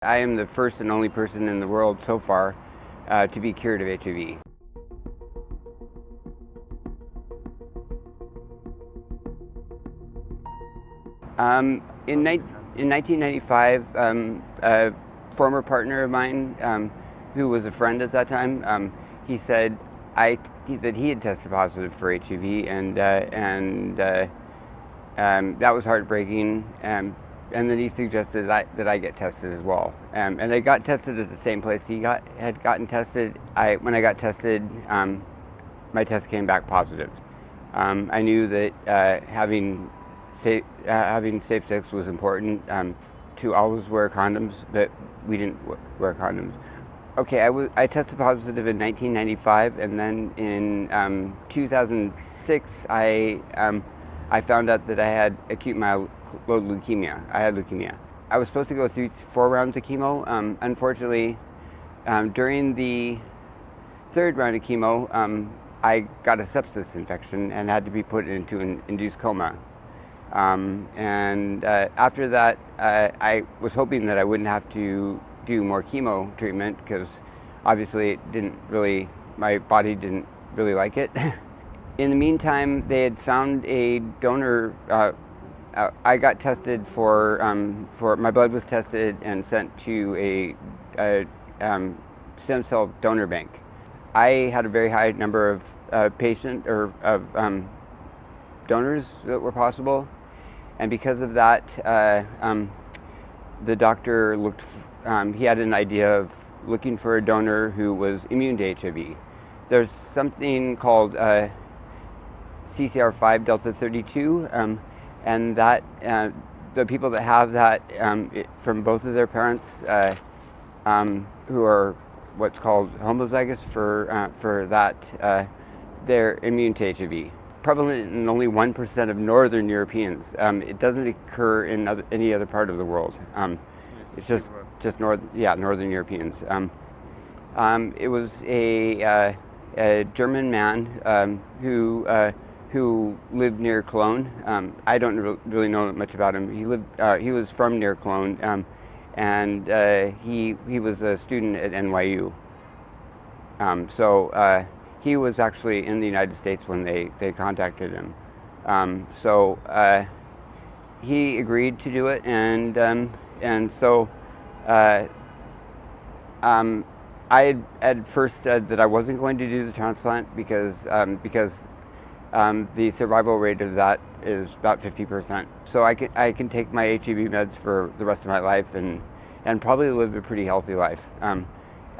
I am the first and only person in the world so far to be cured of HIV. In 1995, a former partner of mine, who was a friend at that time, he said that he had tested positive for HIV, and that was heartbreaking. And then he suggested that I get tested as well. And I got tested at the same place he had gotten tested. When I got tested, my test came back positive. I knew that having safe sex was important, to always wear condoms, but we didn't wear condoms. Okay, I tested positive in 1995, and then in 2006, I found out that I had acute myeloid leukemia. I had leukemia. I was supposed to go through 4 rounds of chemo. Unfortunately, during the 3rd round of chemo, I got a sepsis infection and had to be put into an induced coma. After that, I was hoping that I wouldn't have to do more chemo treatment, because obviously my body didn't really like it. In the meantime, they had found a donor. I got tested for my blood was tested and sent to a stem cell donor bank. I had a very high number of donors that were possible, and because of that, the doctor he had an idea of looking for a donor who was immune to HIV. There's something called CCR5 delta 32. And that the people that have that from both of their parents, who are what's called homozygous for that, they're immune to HIV. Prevalent in only 1% of Northern Europeans. It doesn't occur in any other part of the world. It's just Northern Europeans. It was a German man who lived near Cologne. I don't really know much about him. He was from near Cologne, and he was a student at NYU. So he was actually in the United States when they contacted him. So he agreed to do it, and so I had first said that I wasn't going to do the transplant because the survival rate of that is about 50%. So I can take my HIV meds for the rest of my life and probably live a pretty healthy life.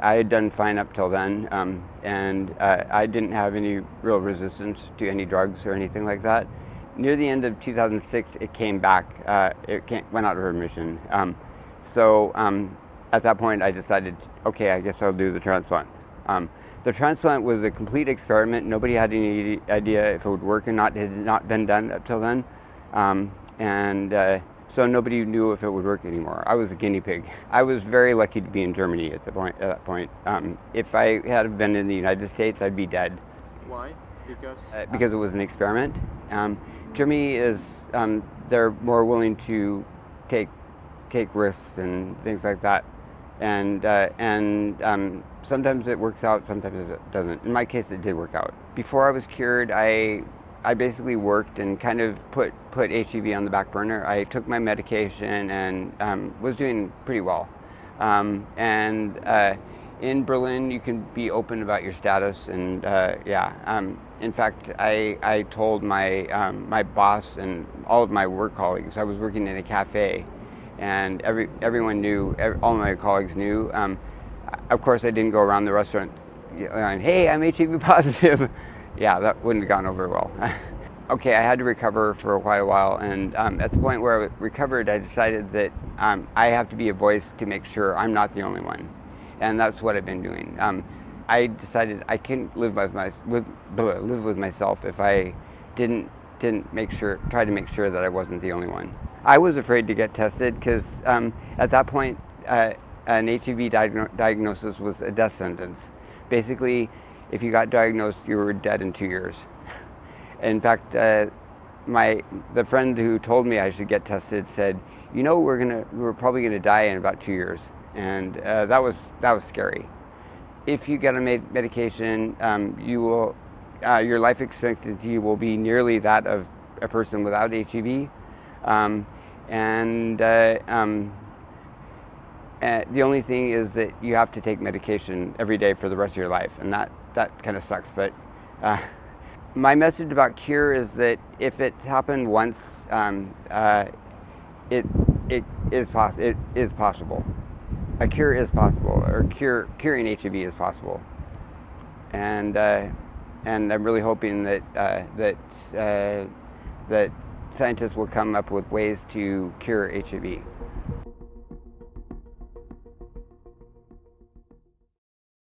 I had done fine up till then, and I didn't have any real resistance to any drugs or anything like that. Near the end of 2006, it came back. Went out of remission. So at that point, I decided, okay, I guess I'll do the transplant. The transplant was a complete experiment. Nobody had any idea if it would work or not. It had not been done up till then. So nobody knew if it would work anymore. I was a guinea pig. I was very lucky to be in Germany at that point. If I had been in the United States, I'd be dead. Why? Because it was an experiment. Germany is, they're more willing to take risks and things like that. And sometimes it works out, sometimes it doesn't. In my case, it did work out. Before I was cured, I basically worked and kind of put HIV on the back burner. I took my medication and was doing pretty well. In Berlin, you can be open about your status, and in fact, I told my boss and all of my work colleagues. I was working in a cafe, and everyone knew. All my colleagues knew. Of course, I didn't go around the restaurant going, "Hey, I'm HIV positive." Yeah, that wouldn't have gone over well. Okay, I had to recover for quite a while, and at the point where I recovered, I decided that I have to be a voice to make sure I'm not the only one, and that's what I've been doing. I decided I couldn't live with myself if I didn't try to make sure that I wasn't the only one. I was afraid to get tested because at that point, an HIV diagnosis was a death sentence. Basically, if you got diagnosed, you were dead in 2 years. In fact, the friend who told me I should get tested said, "You know, we're probably gonna die in about 2 years." and that was scary. If you get a medication, you will your life expectancy will be nearly that of a person without HIV, and the only thing is that you have to take medication every day for the rest of your life, and that kind of sucks. But my message about cure is that if it happened once, it is possible. A cure is possible, or curing HIV is possible, and I'm really hoping that scientists will come up with ways to cure HIV.